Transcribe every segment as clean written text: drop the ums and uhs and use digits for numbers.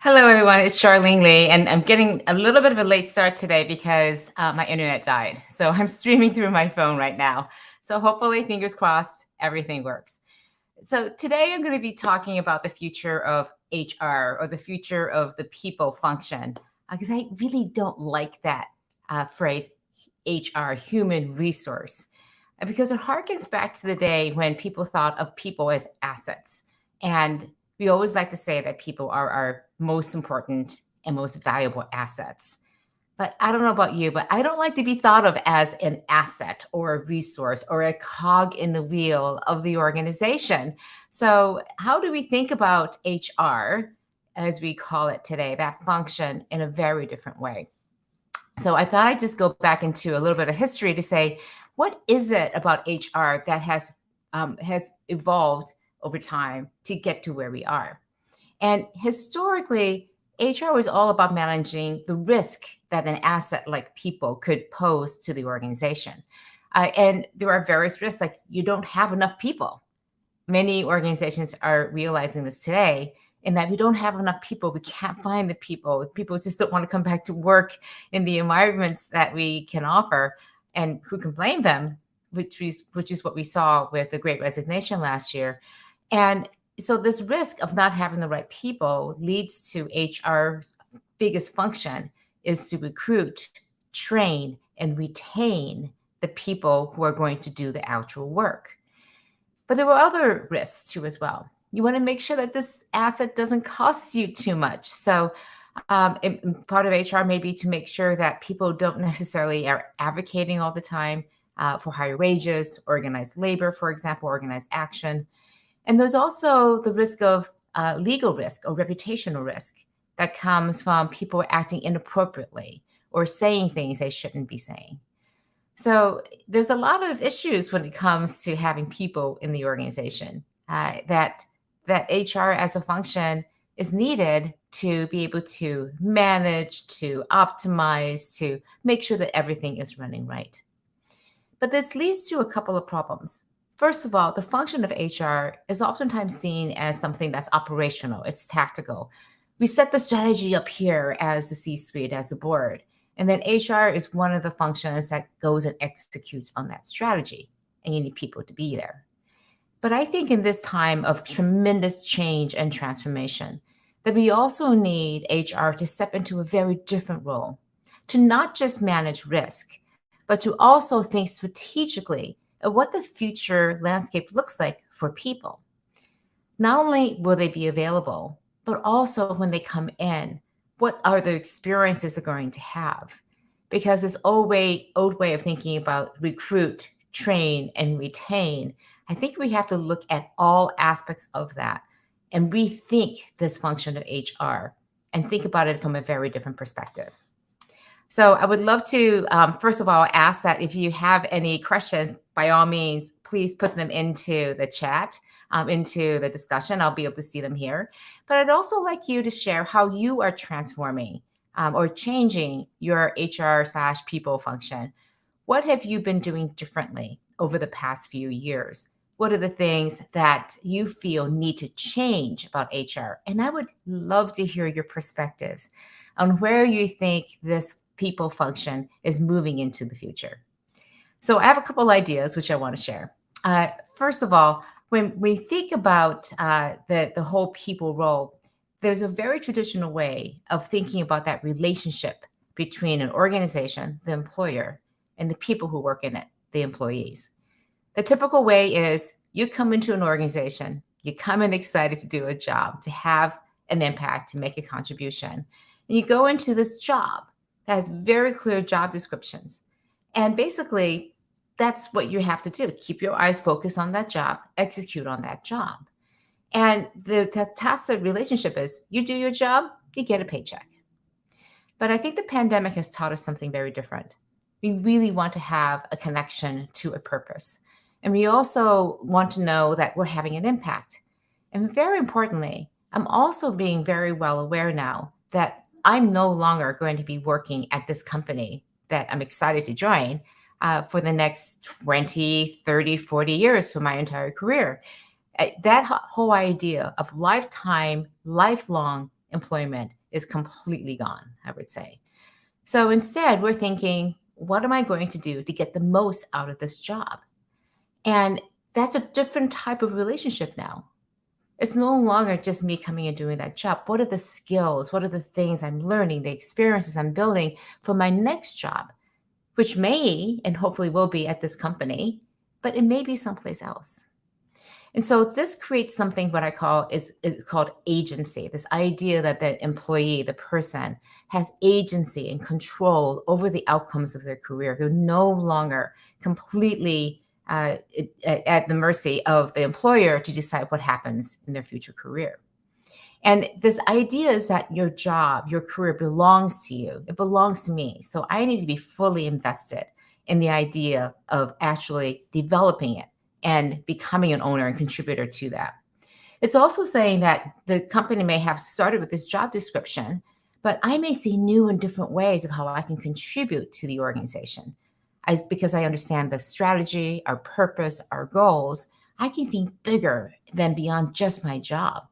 Hello, everyone. It's Charlene Lee, and I'm getting a little bit of a late start today because my internet died. So I'm streaming through my phone right now. So hopefully, fingers crossed, everything works. So today I'm going to be talking about the future of HR or the future of the people function because I really don't like that phrase HR, human resource, because it harkens back to the day when people thought of people as assets. And we always like to say that people are our most important and most valuable assets. But I don't know about you, but I don't like to be thought of as an asset or a resource or a cog in the wheel of the organization. So, how do we think about HR, as we call it today, that function in a very different way? So, I thought I'd just go back into a little bit of history to say, what is it about HR that has evolved over time to get to where we are? And historically, HR was all about managing the risk that an asset like people could pose to the organization. And there are various risks, like you don't have enough people. Many organizations are realizing this today, in that we don't have enough people. We can't find the people. People just don't want to come back to work in the environments that we can offer. And who can blame them? Which is what we saw with the Great Resignation last year. And so this risk of not having the right people leads to HR's biggest function is to recruit, train, and retain the people who are going to do the actual work. But there were other risks too as well. You want to make sure that this asset doesn't cost you too much. So part of HR may be to make sure that people don't necessarily are advocating all the time for higher wages, organized labor, for example, organized action. And there's also the risk of legal risk or reputational risk that comes from people acting inappropriately or saying things they shouldn't be saying. So there's a lot of issues when it comes to having people in the organization that HR as a function is needed to be able to manage, to optimize, to make sure that everything is running right. But this leads to a couple of problems. First of all, the function of HR is oftentimes seen as something that's operational, it's tactical. We set the strategy up here as the C suite, as the board. And then HR is one of the functions that goes and executes on that strategy. And you need people to be there. But I think in this time of tremendous change and transformation, that we also need HR to step into a very different role, to not just manage risk, but to also think strategically of what the future landscape looks like for people. Not only will they be available, but also when they come in, what are the experiences they're going to have? Because this old way of thinking about recruit, train, and retain, I think we have to look at all aspects of that and rethink this function of HR and think about it from a very different perspective. So I would love to, first of all, ask that if you have any questions, by all means, please put them into the chat, into the discussion. I'll be able to see them here. But I'd also like you to share how you are transforming or changing your HR/people function. What have you been doing differently over the past few years? What are the things that you feel need to change about HR? And I would love to hear your perspectives on where you think this people function is moving into the future. So I have a couple ideas which I want to share. First of all, when we think about the whole people role, there's a very traditional way of thinking about that relationship between an organization, the employer, and the people who work in it, the employees. The typical way is you come into an organization, you come in excited to do a job, to have an impact, to make a contribution. And you go into this job that has very clear job descriptions. And basically, that's what you have to do. Keep your eyes focused on that job, execute on that job. And the tacit relationship is you do your job, you get a paycheck. But I think the pandemic has taught us something very different. We really want to have a connection to a purpose. And we also want to know that we're having an impact. And very importantly, I'm also being very well aware now that I'm no longer going to be working at this company that I'm excited to join for the next 20, 30, 40 years for my entire career. That whole idea of lifetime, lifelong employment is completely gone, I would say. So instead, we're thinking, what am I going to do to get the most out of this job? And that's a different type of relationship now. It's no longer just me coming and doing that job. What are the skills? What are the things I'm learning, the experiences I'm building for my next job, which may and hopefully will be at this company, but it may be someplace else. And so this creates something what I call is called agency. This idea that the employee, the person, has agency and control over the outcomes of their career. They're no longer completely at the mercy of the employer to decide what happens in their future career. And this idea is that your job, your career belongs to you. It belongs to me. So I need to be fully invested in the idea of actually developing it and becoming an owner and contributor to that. It's also saying that the company may have started with this job description, but I may see new and different ways of how I can contribute to the organization. Because I understand the strategy, our purpose, our goals, I can think bigger than beyond just my job.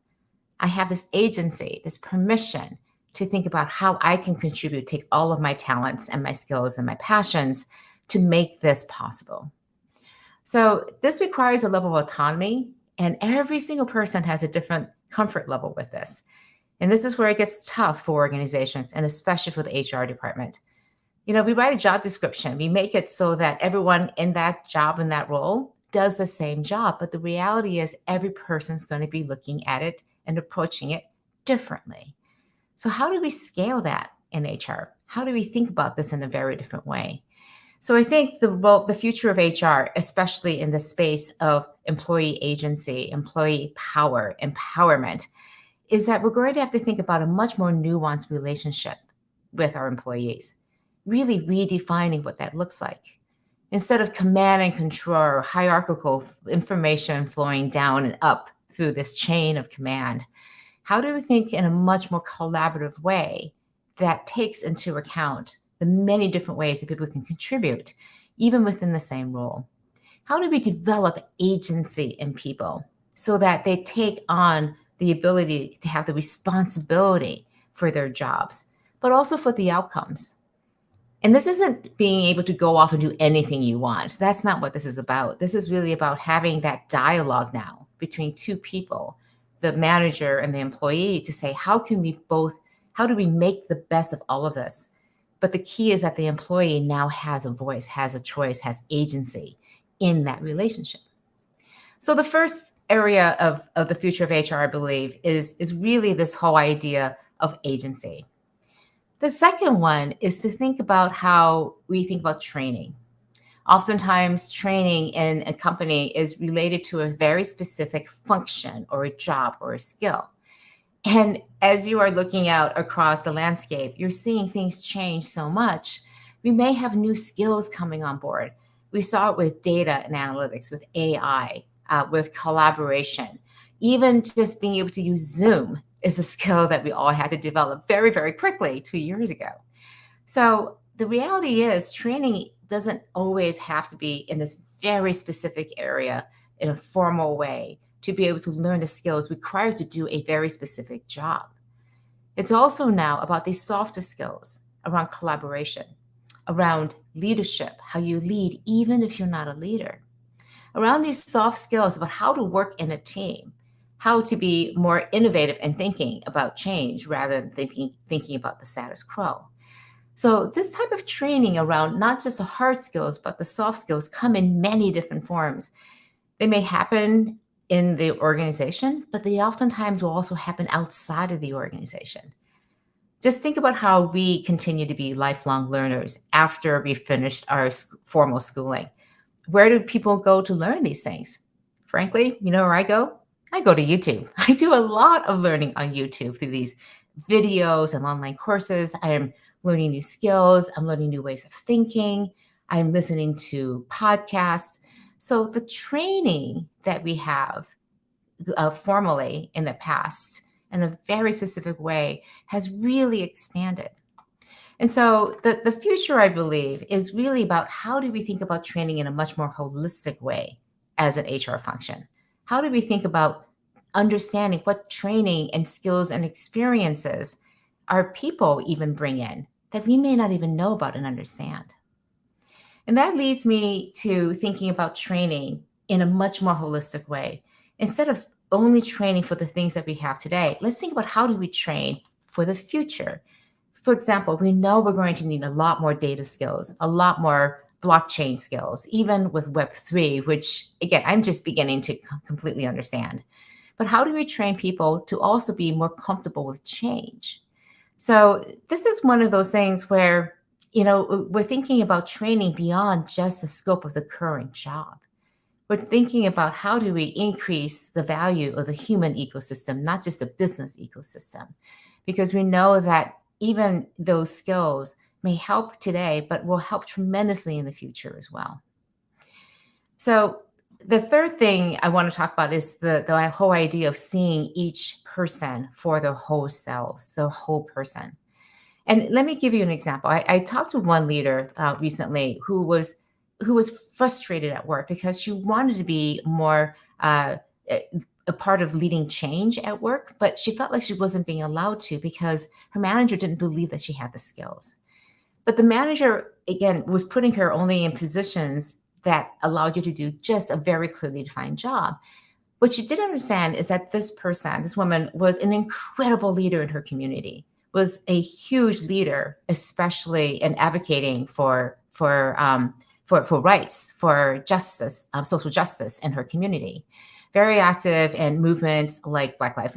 I have this agency, this permission to think about how I can contribute, take all of my talents and my skills and my passions to make this possible. So this requires a level of autonomy, and every single person has a different comfort level with this. And this is where it gets tough for organizations, and especially for the HR department. We write a job description. We make it so that everyone in that job, in that role, does the same job. But the reality is every person's going to be looking at it and approaching it differently. So how do we scale that in HR? How do we think about this in a very different way? So I think the future of HR, especially in the space of employee agency, employee power, empowerment, is that we're going to have to think about a much more nuanced relationship with our employees, really redefining what that looks like. Instead of command and control or hierarchical information flowing down and up through this chain of command, how do we think in a much more collaborative way that takes into account the many different ways that people can contribute, even within the same role? How do we develop agency in people so that they take on the ability to have the responsibility for their jobs, but also for the outcomes? And this isn't being able to go off and do anything you want. That's not what this is about. This is really about having that dialogue now between two people, the manager and the employee, to say, how do we make the best of all of this? But the key is that the employee now has a voice, has a choice, has agency in that relationship. So the first area of the future of HR, I believe, is really this whole idea of agency. The second one is to think about how we think about training. Oftentimes, training in a company is related to a very specific function or a job or a skill. And as you are looking out across the landscape, you're seeing things change so much. We may have new skills coming on board. We saw it with data and analytics, with AI, with collaboration. Even just being able to use Zoom is a skill that we all had to develop very, very quickly 2 years ago. So the reality is training doesn't always have to be in this very specific area in a formal way to be able to learn the skills required to do a very specific job. It's also now about these softer skills around collaboration, around leadership, how you lead even if you're not a leader, around these soft skills about how to work in a team, how to be more innovative and thinking about change rather than thinking about the status quo. So this type of training around not just the hard skills, but the soft skills come in many different forms. They may happen in the organization, but they oftentimes will also happen outside of the organization. Just think about how we continue to be lifelong learners after we finished our formal schooling. Where do people go to learn these things? Frankly, you know where I go? I go to YouTube. I do a lot of learning on YouTube through these videos and online courses. I am learning new skills. I'm learning new ways of thinking. I'm listening to podcasts. So the training that we have formally in the past in a very specific way has really expanded. And so the future, I believe, is really about how do we think about training in a much more holistic way as an HR function? How do we think about understanding what training and skills and experiences our people even bring in that we may not even know about and understand. And that leads me to thinking about training in a much more holistic way. Instead of only training for the things that we have today, let's think about how do we train for the future. For example, we know we're going to need a lot more data skills, a lot more blockchain skills, even with Web3, which again, I'm just beginning to completely understand. But how do we train people to also be more comfortable with change? So this is one of those things where, we're thinking about training beyond just the scope of the current job. We're thinking about how do we increase the value of the human ecosystem, not just the business ecosystem, because we know that even those skills may help today, but will help tremendously in the future as well. So the third thing I want to talk about is the whole idea of seeing each person for their whole selves, the whole person. And let me give you an example. I talked to one leader recently who was frustrated at work because she wanted to be more a a part of leading change at work, but she felt like she wasn't being allowed to because her manager didn't believe that she had the skills. But the manager, again, was putting her only in positions that allowed you to do just a very clearly defined job. What she didn't understand is that this person, this woman, was an incredible leader in her community, was a huge leader, especially in advocating for rights, for justice, social justice in her community. Very active in movements like Black Lives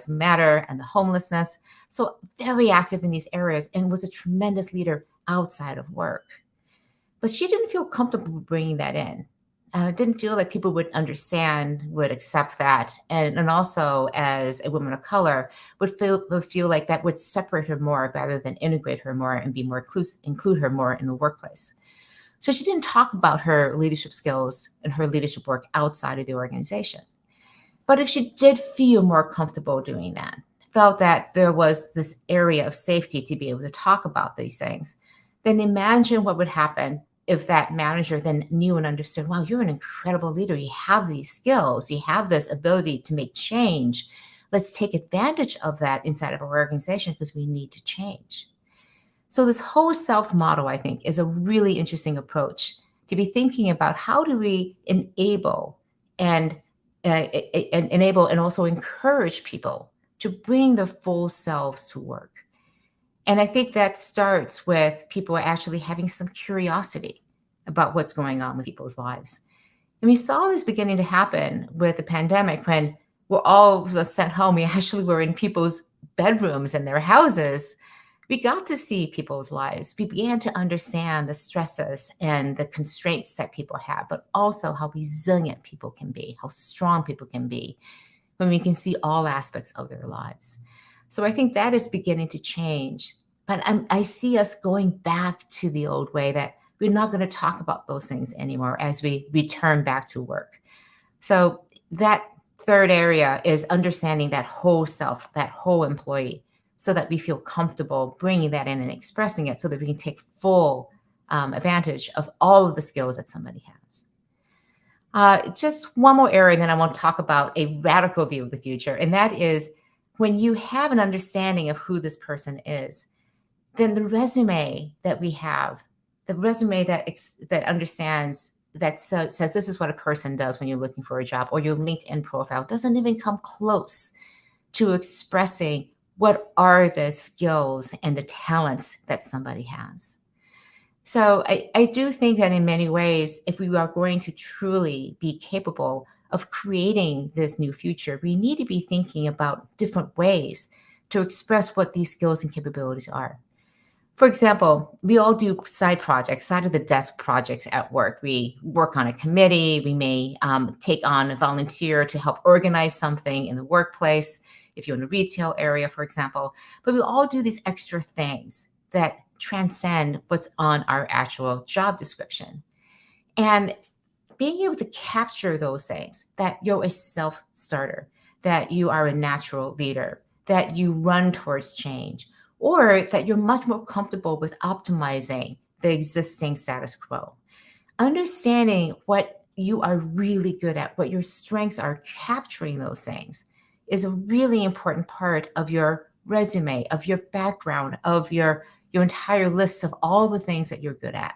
Matter, and the homelessness. So very active in these areas, and was a tremendous leader outside of work. But she didn't feel comfortable bringing that in. Didn't feel like people would understand, would accept that, and also as a woman of color would feel like that would separate her more rather than integrate her more and be more include her more in the workplace. So she didn't talk about her leadership skills and her leadership work outside of the organization. But if she did feel more comfortable doing that, felt that there was this area of safety to be able to talk about these things, then imagine what would happen if that manager then knew and understood, wow, you're an incredible leader. You have these skills, you have this ability to make change. Let's take advantage of that inside of our organization because we need to change. So this whole self model, I think, is a really interesting approach to be thinking about how do we and enable and also encourage people to bring their full selves to work. And I think that starts with people actually having some curiosity about what's going on with people's lives. And we saw this beginning to happen with the pandemic when we're all of us sent home. We actually were in people's bedrooms and their houses. We got to see people's lives. We began to understand the stresses and the constraints that people have, but also how resilient people can be, how strong people can be when we can see all aspects of their lives. So I think that is beginning to change. But I see us going back to the old way that we're not going to talk about those things anymore as we return back to work. So that third area is understanding that whole self, that whole employee, so that we feel comfortable bringing that in and expressing it so that we can take full advantage of all of the skills that somebody has. Just one more area, and then I want to talk about a radical view of the future. And that is when you have an understanding of who this person is, then the resume that we have, the resume that understands, that says this is what a person does when you're looking for a job, or your LinkedIn profile doesn't even come close to expressing what are the skills and the talents that somebody has. So I do think that in many ways, if we are going to truly be capable of creating this new future, we need to be thinking about different ways to express what these skills and capabilities are. For example, we all do side projects, side of the desk projects at work. We work on a committee. We may take on a volunteer to help organize something in the workplace, if you're in a retail area, for example. But we all do these extra things that transcend what's on our actual job description. And being able to capture those things, that you're a self-starter, that you are a natural leader, that you run towards change, or that you're much more comfortable with optimizing the existing status quo. Understanding what you are really good at, what your strengths are, capturing those things is a really important part of your resume, of your background, of your entire list of all the things that you're good at.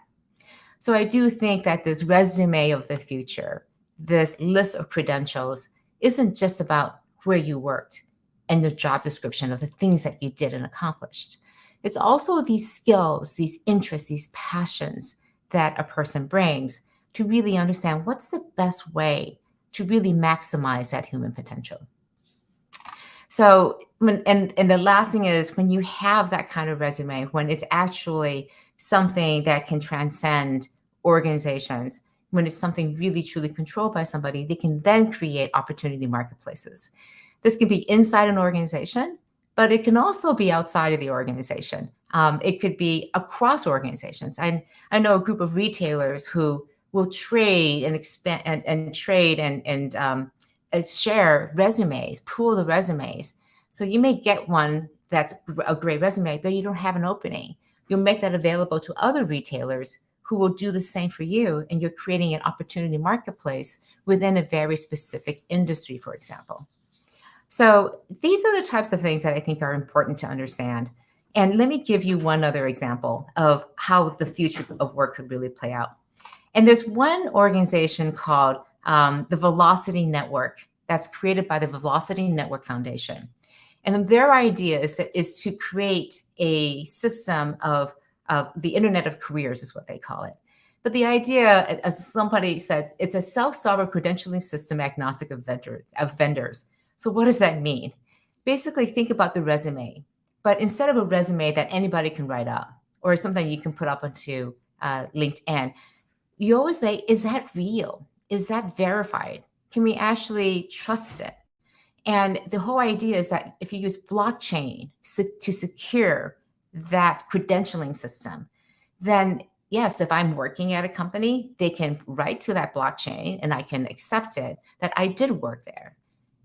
So I do think that this resume of the future, this list of credentials, isn't just about where you worked and the job description of the things that you did and accomplished. It's also these skills, these interests, these passions that a person brings to really understand what's the best way to really maximize that human potential. So, and the last thing is, when you have that kind of resume, when it's actually something that can transcend organizations, when it's something really truly controlled by somebody, they can then create opportunity marketplaces. This can be inside an organization, but it can also be outside of the organization. It could be across organizations. I know a group of retailers who will trade and expand and trade and share resumes, pool the resumes. So you may get one that's a great resume, but you don't have an opening. You'll make that available to other retailers who will do the same for you, and you're creating an opportunity marketplace within a very specific industry, for example. So these are the types of things that I think are important to understand. And let me give you one other example of how the future of work could really play out. And there's one organization called the Velocity Network that's created by the Velocity Network Foundation. And their idea is to create a system of the Internet of Careers, is what they call it. But the idea, as somebody said, it's a self-sovereign credentialing system agnostic of vendors. So what does that mean? Basically, think about the resume, but instead of a resume that anybody can write up or something you can put up onto LinkedIn, you always say, is that real? Is that verified? Can we actually trust it? And the whole idea is that if you use blockchain to secure that credentialing system, then yes, if I'm working at a company, they can write to that blockchain and I can accept it that I did work there.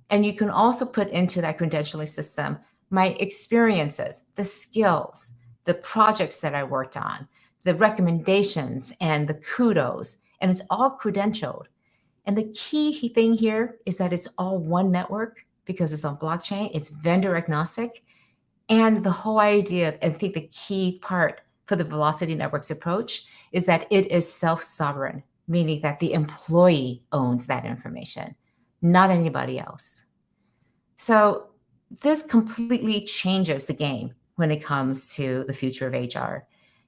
And you can also put into that credentialing system my experiences, the skills, the projects that I worked on, the recommendations and the kudos, and it's all credentialed. And the key thing here is that it's all one network because it's on blockchain, it's vendor agnostic. And the whole idea, I think the key part for the Velocity Network's approach is that it is self-sovereign, meaning that the employee owns that information, not anybody else. So this completely changes the game when it comes to the future of HR.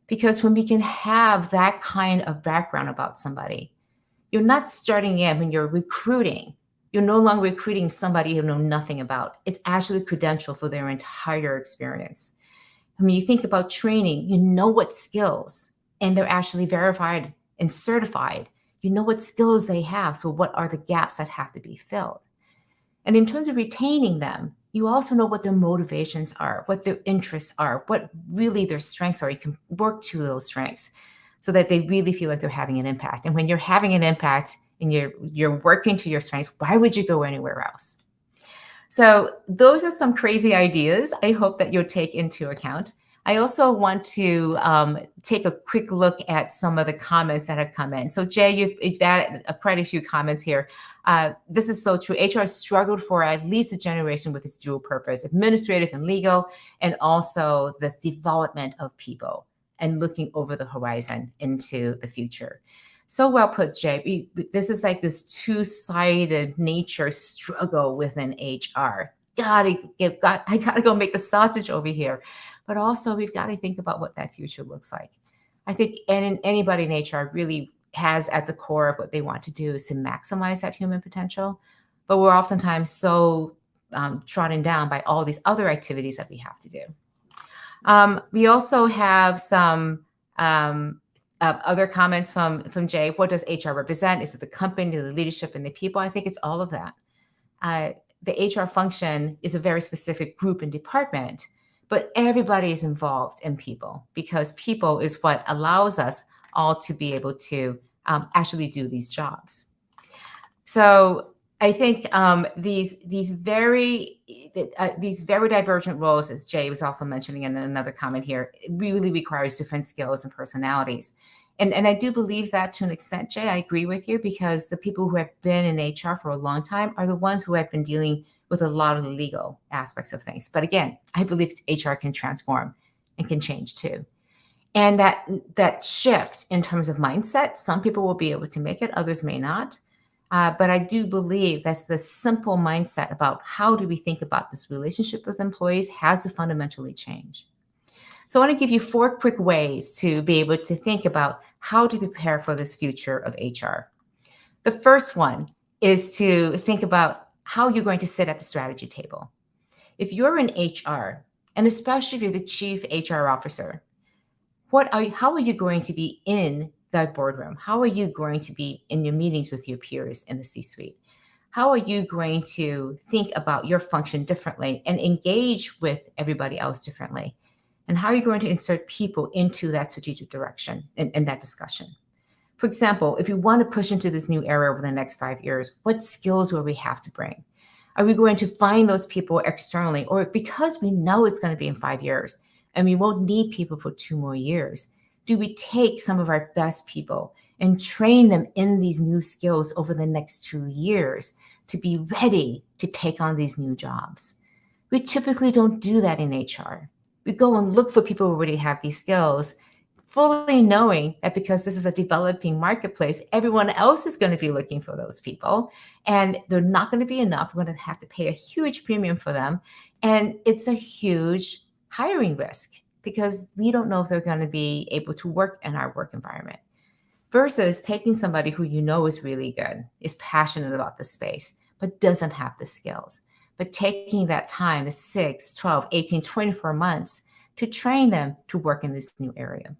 Because when we can have that kind of background about somebody, you're not starting in when you're recruiting. You're no longer recruiting somebody you know nothing about. It's actually credential for their entire experience. When you think about training, you know what skills, and they're actually verified and certified. You know what skills they have. So what are the gaps that have to be filled? And in terms of retaining them, you also know what their motivations are, what their interests are, what really their strengths are. You can work to those strengths so that they really feel like they're having an impact. And when you're having an impact and you're working to your strengths, why would you go anywhere else? So those are some crazy ideas I hope that you'll take into account. I also want to take a quick look at some of the comments that have come in. So Jay, you've added quite a few comments here. This is so true. HR struggled for at least a generation with its dual purpose, administrative and legal, and also this development of people and looking over the horizon into the future. So well put, Jay. This is like this two-sided nature struggle within HR. I gotta go make the sausage over here. But also we've got to think about what that future looks like. I think anybody in HR really has at the core of what they want to do is to maximize that human potential. But we're oftentimes so trodden down by all these other activities that we have to do. We also have some other comments from Jay. What does HR represent? Is it the company, the leadership, and the people? I think it's all of that. The HR function is a very specific group and department, but everybody is involved in people because people is what allows us all to be able to actually do these jobs. So I think these very divergent roles, as Jay was also mentioning in another comment here, it really requires different skills and personalities. And I do believe that to an extent, Jay. I agree with you because the people who have been in HR for a long time are the ones who have been dealing with a lot of the legal aspects of things. But again, I believe HR can transform and can change too. And that shift in terms of mindset, some people will be able to make it, others may not. But I do believe that's the simple mindset about how do we think about this relationship with employees has to fundamentally change. So I want to give you 4 quick ways to be able to think about how to prepare for this future of HR. The first one is to think about how you're going to sit at the strategy table. If you're in HR, and especially if you're the chief HR officer, how are you going to be in that boardroom? How are you going to be in your meetings with your peers in the C-suite? How are you going to think about your function differently and engage with everybody else differently? And how are you going to insert people into that strategic direction in that discussion? For example, if you want to push into this new era over the next 5 years, what skills will we have to bring? Are we going to find those people externally, or because we know it's going to be in 5 years and we won't need people for 2 more years, do we take some of our best people and train them in these new skills over the next 2 years to be ready to take on these new jobs? We typically don't do that in HR. We go and look for people who already have these skills, fully knowing that because this is a developing marketplace, everyone else is going to be looking for those people, and they're not going to be enough. We're going to have to pay a huge premium for them, and it's a huge hiring risk because we don't know if they're going to be able to work in our work environment. Versus taking somebody who you know is really good, is passionate about the space, but doesn't have the skills. But taking that time, the 6, 12, 18, 24 months to train them to work in this new area.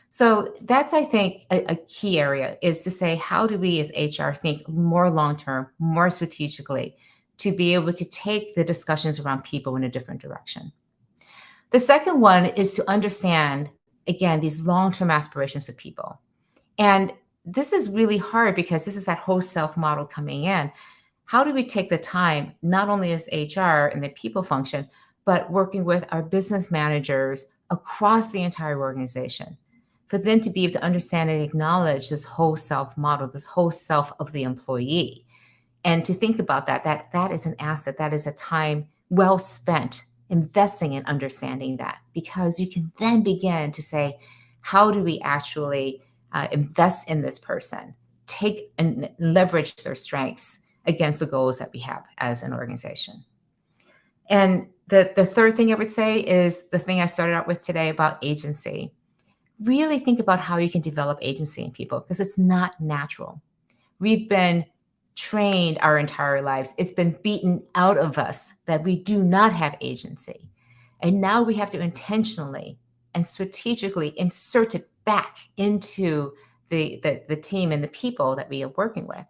So that's, I think, a key area is to say, how do we as HR think more long-term, more strategically, to be able to take the discussions around people in a different direction? The second one is to understand, again, these long-term aspirations of people. And this is really hard because this is that whole self model coming in. How do we take the time, not only as HR and the people function, but working with our business managers across the entire organization, for them to be able to understand and acknowledge this whole self model, this whole self of the employee, and to think about that is an asset, that is a time well spent investing in understanding that, because you can then begin to say, how do we actually invest in this person, take and leverage their strengths against the goals that we have as an organization. And the third thing I would say is the thing I started out with today about agency. Really think about how you can develop agency in people, because it's not natural. We've been trained our entire lives. It's been beaten out of us that we do not have agency. And now we have to intentionally and strategically insert it back into the team and the people that we are working with.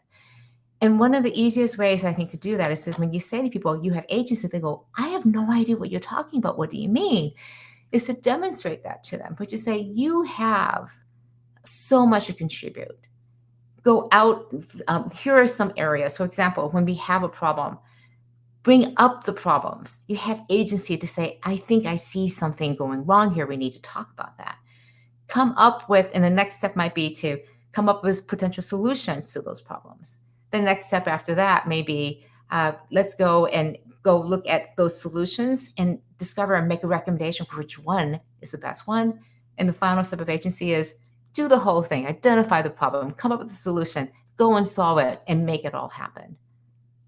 And one of the easiest ways I think to do that is when you say to people, you have agency, they go, I have no idea what you're talking about. What do you mean? Is to demonstrate that to them, but to say, you have so much to contribute. Go out, here are some areas. For example, when we have a problem, bring up the problems. You have agency to say, I think I see something going wrong here. We need to talk about that. Come up with, and the next step might be to come up with potential solutions to those problems. The next step after that may be, let's go look at those solutions and discover and make a recommendation for which one is the best one. And the final step of agency is do the whole thing, identify the problem, come up with a solution, go and solve it, and make it all happen.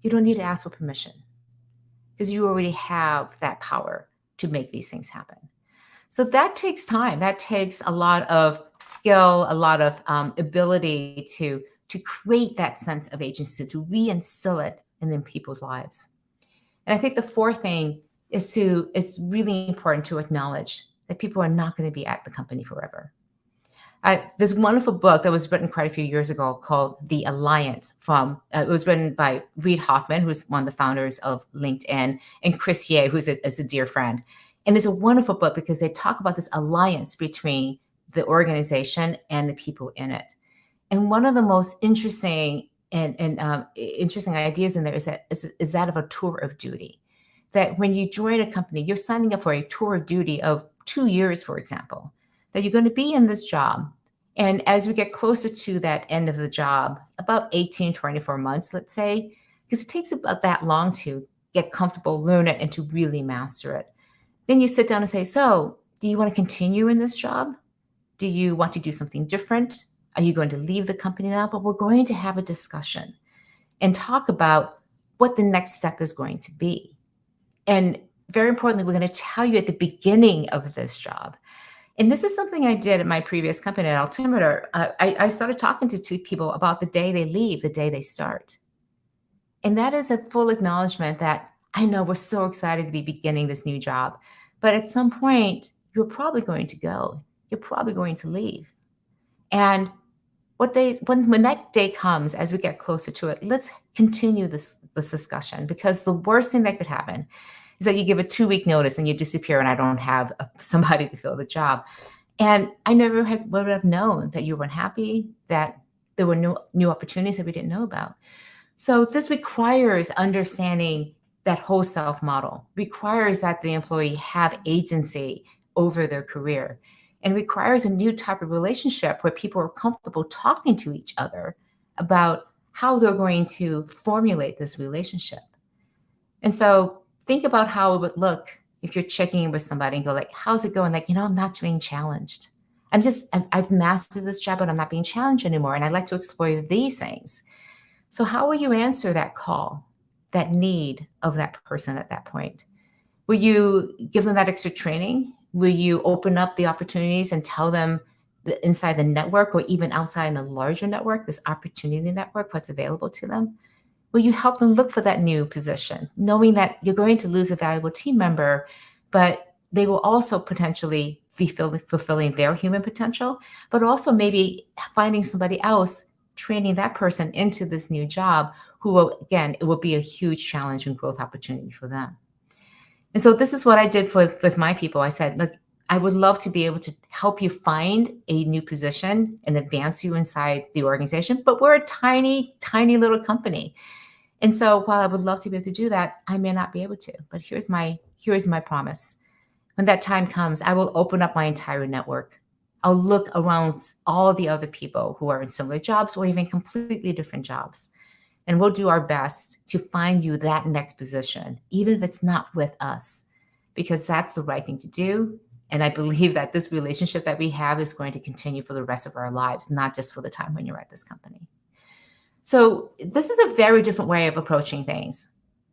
You don't need to ask for permission because you already have that power to make these things happen. So that takes time. That takes a lot of skill, a lot of ability to create that sense of agency, to reinstill it in people's lives. And I think the fourth thing is it's really important to acknowledge that people are not going to be at the company forever. There's a wonderful book that was written quite a few years ago called The Alliance. It was written by Reid Hoffman, who's one of the founders of LinkedIn, and Chris Ye, who's a dear friend. And it's a wonderful book because they talk about this alliance between the organization and the people in it. And one of the most interesting interesting ideas in there is that of a tour of duty. That when you join a company, you're signing up for a tour of duty of 2 years, for example, that you're going to be in this job And as we get closer to that end of the job, about 18, 24 months, let's say, because it takes about that long to get comfortable, learn it, and to really master it. Then you sit down and say, so, do you want to continue in this job? Do you want to do something different? Are you going to leave the company now? But we're going to have a discussion and talk about what the next step is going to be. And very importantly, we're going to tell you at the beginning of this job. And this is something I did at my previous company at Altimeter. I started talking to two people about the day they leave, the day they start. And that is a full acknowledgement that I know we're so excited to be beginning this new job, but at some point, you're probably going to go. You're probably going to leave. And when that day comes, as we get closer to it, let's continue this discussion, because the worst thing that could happen is that you give a 2-week notice and you disappear and I don't have somebody to fill the job. And I never would have known that you weren't happy, that there were new opportunities that we didn't know about. So this requires understanding that whole self model, requires that the employee have agency over their career, and requires a new type of relationship where people are comfortable talking to each other about how they're going to formulate this relationship. And so think about how it would look if you're checking in with somebody and go like, how's it going? Like, I'm not being challenged. I've mastered this job, but I'm not being challenged anymore. And I'd like to explore these things. So how will you answer that call, that need of that person at that point? Will you give them that extra training? Will you open up the opportunities and tell them inside the network or even outside in the larger network, this opportunity network, what's available to them? Will you help them look for that new position, knowing that you're going to lose a valuable team member, but they will also potentially be fulfilling their human potential, but also maybe finding somebody else, training that person into this new job who will, again, it will be a huge challenge and growth opportunity for them. And so this is what I did with my people. I said, look, I would love to be able to help you find a new position and advance you inside the organization, but we're a tiny, tiny little company. And so while I would love to be able to do that, I may not be able to. But here's my promise. When that time comes, I will open up my entire network. I'll look around all the other people who are in similar jobs or even completely different jobs. And we'll do our best to find you that next position, even if it's not with us, because that's the right thing to do. And I believe that this relationship that we have is going to continue for the rest of our lives, not just for the time when you're at this company. So this is a very different way of approaching things.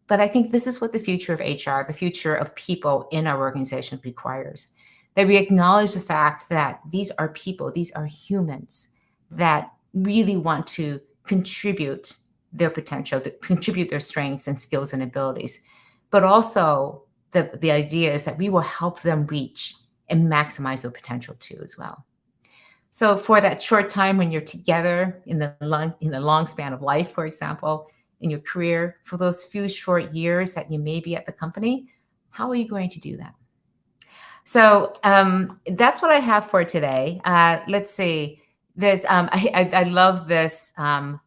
But I think this is what the future of HR, the future of people in our organization requires. That we acknowledge the fact that these are people, these are humans that really want to contribute their potential, to contribute their strengths and skills and abilities. But also the idea is that we will help them reach and maximize their potential too as well. So for that short time when you're together in the long span of life, for example, in your career, for those few short years that you may be at the company, how are you going to do that? So that's what I have for today. Let's see. I love this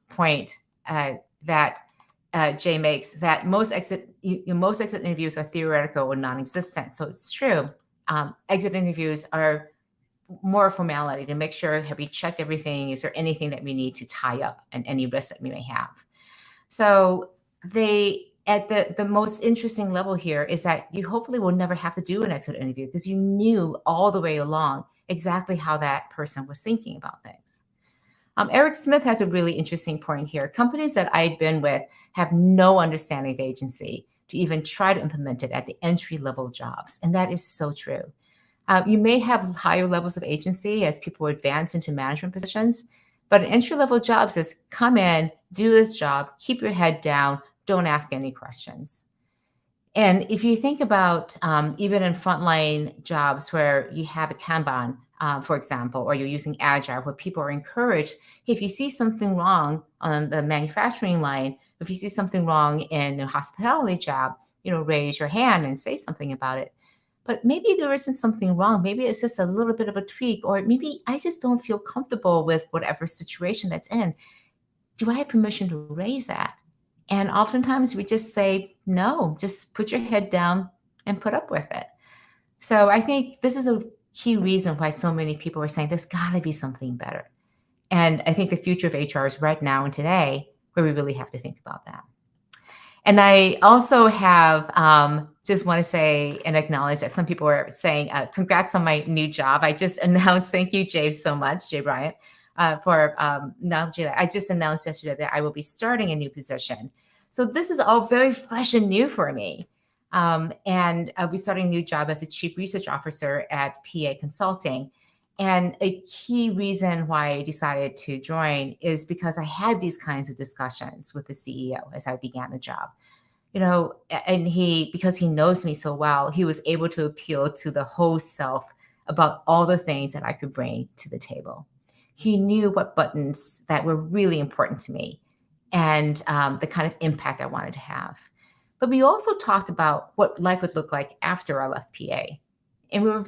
point that Jay makes, that most exit interviews are theoretical or non-existent. So it's true. Exit interviews are more formality to make sure, have we checked everything? Is there anything that we need to tie up and any risks that we may have? So at the most interesting level here is that you hopefully will never have to do an exit interview because you knew all the way along exactly how that person was thinking about things. Eric Smith has a really interesting point here. Companies that I've been with have no understanding of agency to even try to implement it at the entry-level jobs, and that is so true. You may have higher levels of agency as people advance into management positions, but entry-level jobs is come in, do this job, keep your head down, don't ask any questions. And if you think about even in frontline jobs where you have a Kanban, for example, or you're using Agile, where people are encouraged, hey, if you see something wrong on the manufacturing line, if you see something wrong in a hospitality job, raise your hand and say something about it. But maybe there isn't something wrong. Maybe it's just a little bit of a tweak, or maybe I just don't feel comfortable with whatever situation that's in. Do I have permission to raise that? And oftentimes we just say, no, just put your head down and put up with it. So I think this is a key reason why so many people are saying there's got to be something better. And I think the future of HR is right now and today where we really have to think about that. And I also have just want to say and acknowledge that some people are saying, congrats on my new job. I just announced, thank you, Jay, so much, Jay Bryant, for acknowledging that. I just announced yesterday that I will be starting a new position. So this is all very fresh and new for me. And I'll be starting a new job as a Chief Research Officer at PA Consulting. And a key reason why I decided to join is because I had these kinds of discussions with the CEO as I began the job. And because he knows me so well, he was able to appeal to the whole self about all the things that I could bring to the table. He knew what buttons that were really important to me and the kind of impact I wanted to have. But we also talked about what life would look like after I left PA. And we were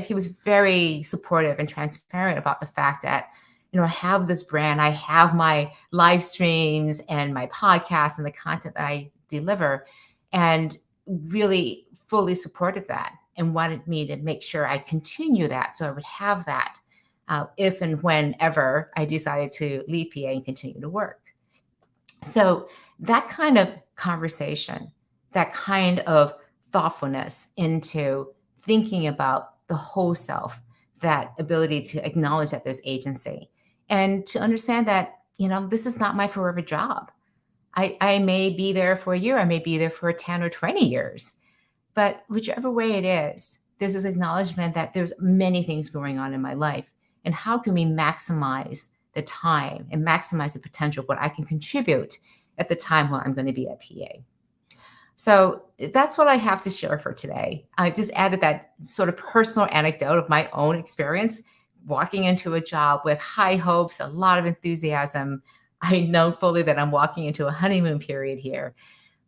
he was very supportive and transparent about the fact that, I have this brand, I have my live streams and my podcasts and the content that I deliver, and really fully supported that and wanted me to make sure I continue that so I would have that if and whenever I decided to leave PA and continue to work. So that kind of conversation, that kind of thoughtfulness into thinking about the whole self, that ability to acknowledge that there's agency and to understand that, this is not my forever job. I may be there for a year, I may be there for 10 or 20 years, but whichever way it is, there's this acknowledgement that there's many things going on in my life. And how can we maximize the time and maximize the potential of what I can contribute at the time when I'm going to be at PA? So that's what I have to share for today. I just added that sort of personal anecdote of my own experience walking into a job with high hopes, a lot of enthusiasm. I know fully that I'm walking into a honeymoon period here,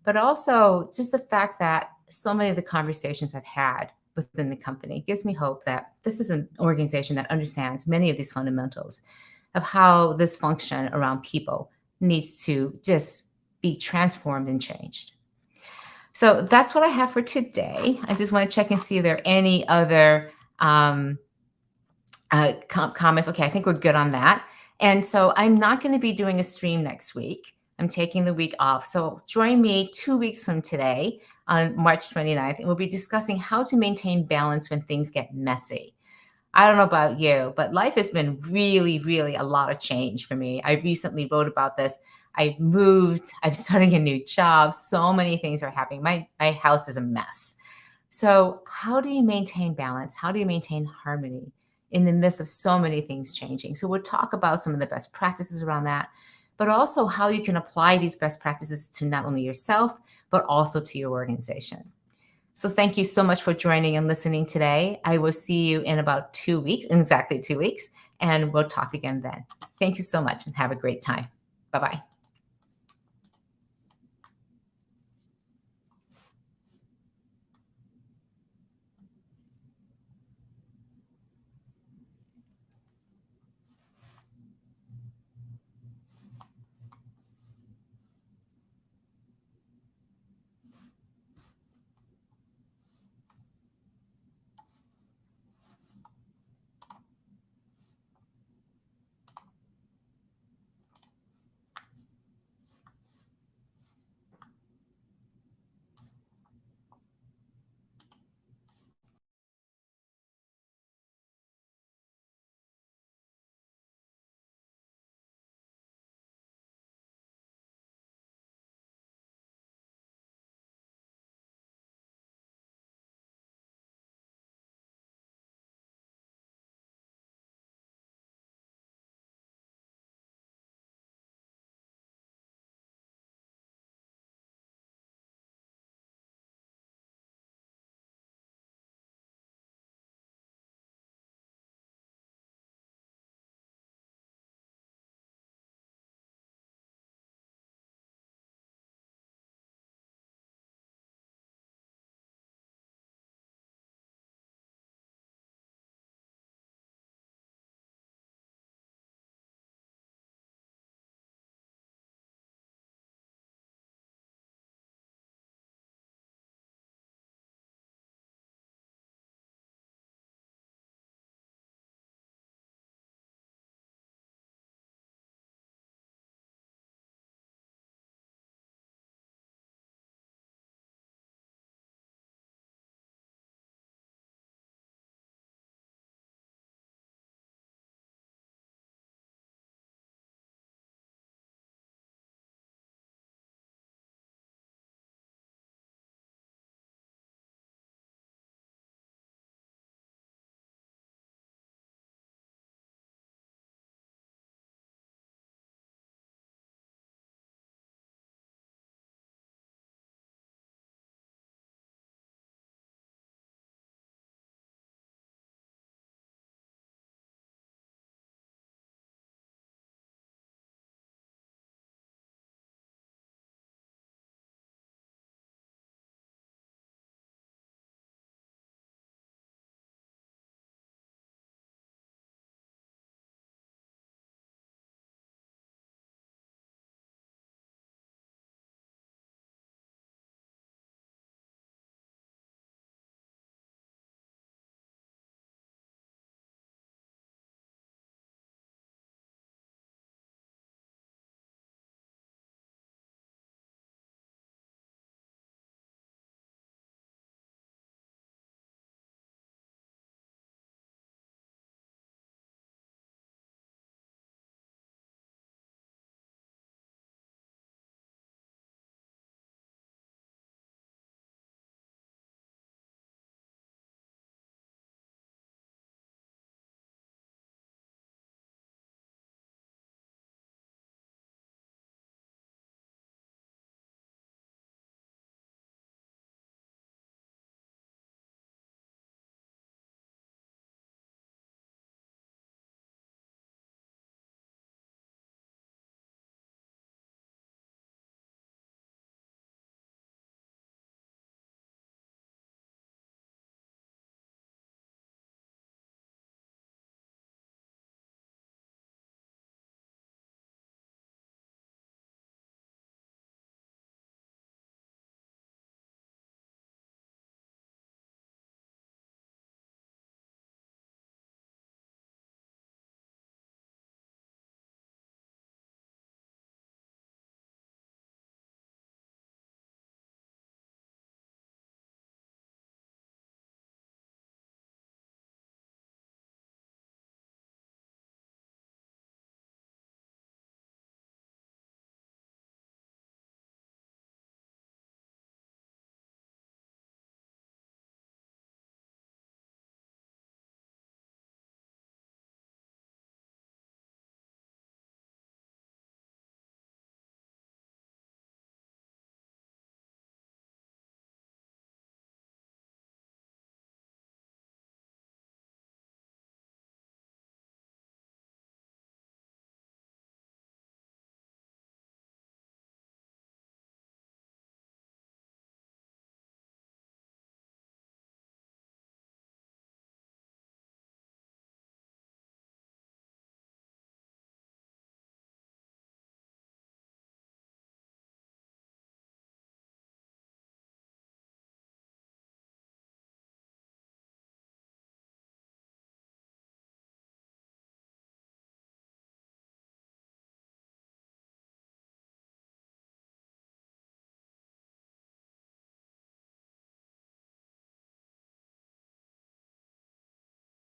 but also just the fact that so many of the conversations I've had within the company gives me hope that this is an organization that understands many of these fundamentals of how this function around people needs to just be transformed and changed. So that's what I have for today. I just want to check and see if there are any other comments. Okay, I think we're good on that. And so I'm not going to be doing a stream next week. I'm taking the week off. So join me 2 weeks from today on March 29th, and we'll be discussing how to maintain balance when things get messy. I don't know about you, but life has been really, really a lot of change for me. I recently wrote about this. I've moved, I'm starting a new job. So many things are happening. My house is a mess. So how do you maintain balance? How do you maintain harmony in the midst of so many things changing? So we'll talk about some of the best practices around that, but also how you can apply these best practices to not only yourself, but also to your organization. So thank you so much for joining and listening today. I will see you in about 2 weeks, in exactly 2 weeks, and we'll talk again then. Thank you so much and have a great time. Bye-bye.